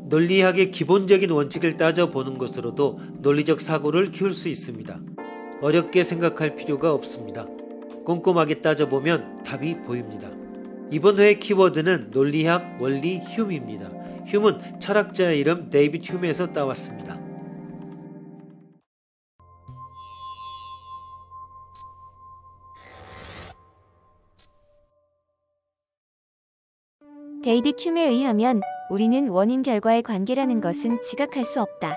논리학의 기본적인 원칙을 따져보는 것으로도 논리적 사고를 키울 수 있습니다. 어렵게 생각할 필요가 없습니다. 꼼꼼하게 따져보면 답이 보입니다. 이번 회의 키워드는 논리학, 원리, 휴메입니다. 휴은 철학자의 이름 데이비드 휴메에서 따왔습니다. 데이비드 휴메에 의하면 우리는 원인 결과의 관계라는 것은 지각할 수 없다.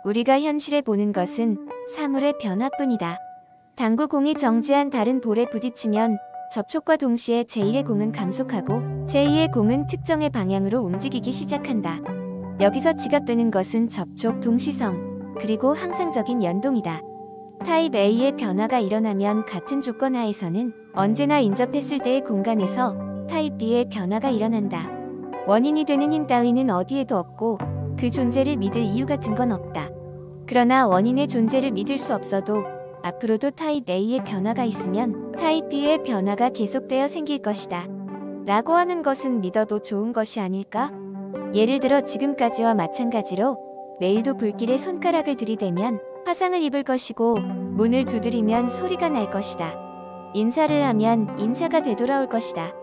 우리가 현실에 보는 것은 사물의 변화뿐이다. 당구 공이 정지한 다른 볼에 부딪히면 접촉과 동시에 제1의 공은 감속하고 제2의 공은 특정의 방향으로 움직이기 시작한다. 여기서 지각되는 것은 접촉, 동시성, 그리고 항상적인 연동이다. 타입 A의 변화가 일어나면 같은 조건 하에서는 언제나 인접했을 때의 공간에서 타입 B의 변화가 일어난다. 원인이 되는 힘 따위는 어디에도 없고 그 존재를 믿을 이유 같은 건 없다. 그러나 원인의 존재를 믿을 수 없어도 앞으로도 타입 A의 변화가 있으면 타입 B의 변화가 계속되어 생길 것이다. 라고 하는 것은 믿어도 좋은 것이 아닐까? 예를 들어 지금까지와 마찬가지로 내일도 불길에 손가락을 들이대면 화상을 입을 것이고 문을 두드리면 소리가 날 것이다. 인사를 하면 인사가 되돌아올 것이다.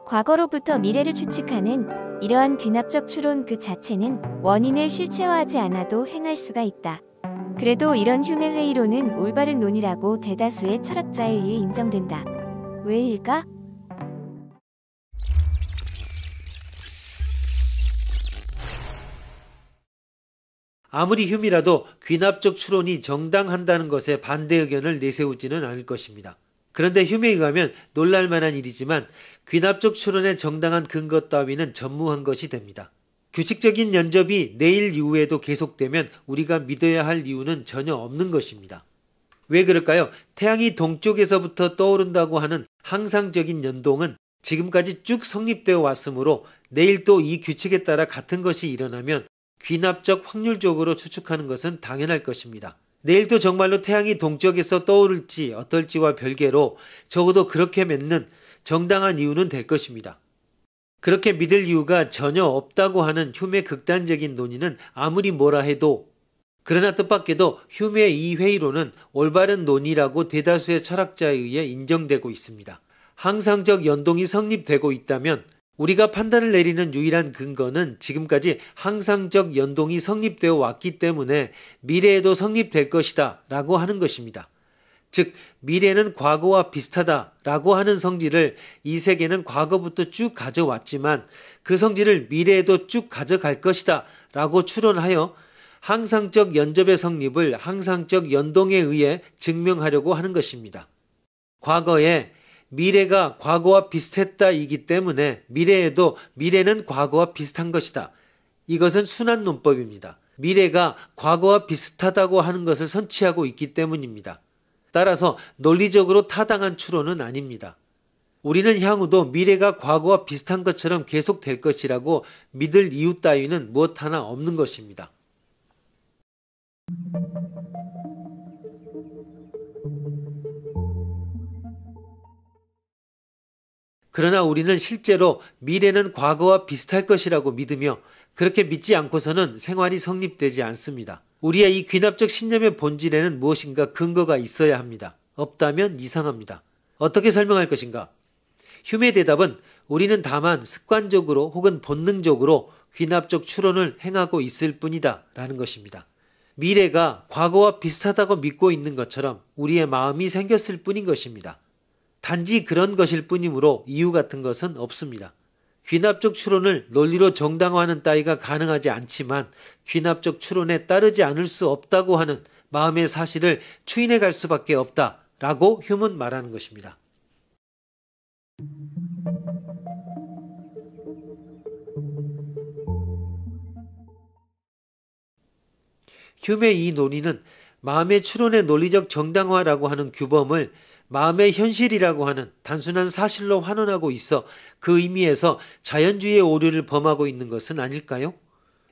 과거로부터 미래를 추측하는 이러한 귀납적 추론 그 자체는 원인을 실체화하지 않아도 행할 수가 있다. 그래도 이런 휴메 회의론은 올바른 논이라고 대다수의 철학자에 의해 인정된다. 왜일까? 아무리 휴메라도 귀납적 추론이 정당한다는 것에 반대 의견을 내세우지는 않을 것입니다. 그런데 휴메에 의하면 놀랄만한 일이지만 귀납적 추론의 정당한 근거 따위는 전무한 것이 됩니다. 규칙적인 연접이 내일 이후에도 계속되면 우리가 믿어야 할 이유는 전혀 없는 것입니다. 왜 그럴까요? 태양이 동쪽에서부터 떠오른다고 하는 항상적인 연동은 지금까지 쭉 성립되어 왔으므로 내일 또 이 규칙에 따라 같은 것이 일어나면 귀납적 확률적으로 추측하는 것은 당연할 것입니다. 내일도 정말로 태양이 동쪽에서 떠오를지 어떨지와 별개로 적어도 그렇게 맺는 정당한 이유는 될 것입니다. 그렇게 믿을 이유가 전혀 없다고 하는 휴메 극단적인 논의는 아무리 뭐라 해도, 그러나 뜻밖에도 휴메의 이 회의론은 올바른 논의라고 대다수의 철학자에 의해 인정되고 있습니다. 항상적 연동이 성립되고 있다면 우리가 판단을 내리는 유일한 근거는 지금까지 항상적 연동이 성립되어 왔기 때문에 미래에도 성립될 것이다 라고 하는 것입니다. 즉 미래는 과거와 비슷하다 라고 하는 성질을 이 세계는 과거부터 쭉 가져왔지만 그 성질을 미래에도 쭉 가져갈 것이다 라고 추론하여 항상적 연접의 성립을 항상적 연동에 의해 증명하려고 하는 것입니다. 과거에 미래가 과거와 비슷했다이기 때문에 미래에도 미래는 과거와 비슷한 것이다. 이것은 순환 논법입니다. 미래가 과거와 비슷하다고 하는 것을 선취하고 있기 때문입니다. 따라서 논리적으로 타당한 추론은 아닙니다. 우리는 향후도 미래가 과거와 비슷한 것처럼 계속될 것이라고 믿을 이유 따위는 무엇 하나 없는 것입니다. 그러나 우리는 실제로 미래는 과거와 비슷할 것이라고 믿으며 그렇게 믿지 않고서는 생활이 성립되지 않습니다. 우리의 이 귀납적 신념의 본질에는 무엇인가 근거가 있어야 합니다. 없다면 이상합니다. 어떻게 설명할 것인가? 휴메의 대답은 우리는 다만 습관적으로 혹은 본능적으로 귀납적 추론을 행하고 있을 뿐이다 라는 것입니다. 미래가 과거와 비슷하다고 믿고 있는 것처럼 우리의 마음이 생겼을 뿐인 것입니다. 단지 그런 것일 뿐이므로 이유 같은 것은 없습니다. 귀납적 추론을 논리로 정당화하는 따위가 가능하지 않지만 귀납적 추론에 따르지 않을 수 없다고 하는 마음의 사실을 추인해 갈 수밖에 없다라고 휴메는 말하는 것입니다. 휴메의 이 논의는 마음의 추론의 논리적 정당화라고 하는 규범을 마음의 현실이라고 하는 단순한 사실로 환원하고 있어 그 의미에서 자연주의의 오류를 범하고 있는 것은 아닐까요?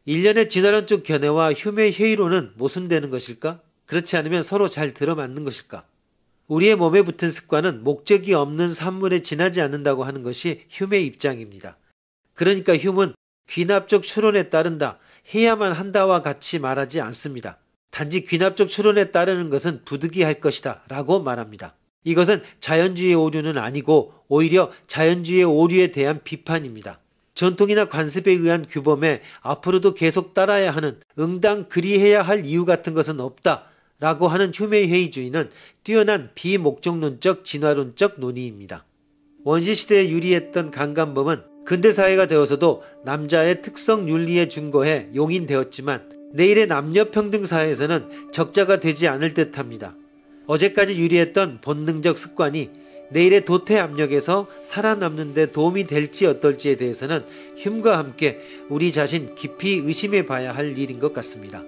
일련의 진화론적 견해와 휴메의 회의론은 모순되는 것일까? 그렇지 않으면 서로 잘 들어맞는 것일까? 우리의 몸에 붙은 습관은 목적이 없는 산물에 지나지 않는다고 하는 것이 휴메의 입장입니다. 그러니까 휴메는 귀납적 추론에 따른다, 해야만 한다와 같이 말하지 않습니다. 단지 귀납적 추론에 따르는 것은 부득이할 것이다 라고 말합니다. 이것은 자연주의 오류는 아니고 오히려 자연주의 오류에 대한 비판입니다. 전통이나 관습에 의한 규범에 앞으로도 계속 따라야 하는 응당 그리해야 할 이유 같은 것은 없다 라고 하는 휴메이 회의주의는 뛰어난 비목적론적 진화론적 논의입니다. 원시시대에 유리했던 강간범은 근대사회가 되어서도 남자의 특성 윤리에 준거해 용인되었지만 내일의 남녀평등사회에서는 적자가 되지 않을 듯합니다. 어제까지 유리했던 본능적 습관이 내일의 도태 압력에서 살아남는 데 도움이 될지 어떨지에 대해서는 흉과 함께 우리 자신 깊이 의심해 봐야 할 일인 것 같습니다.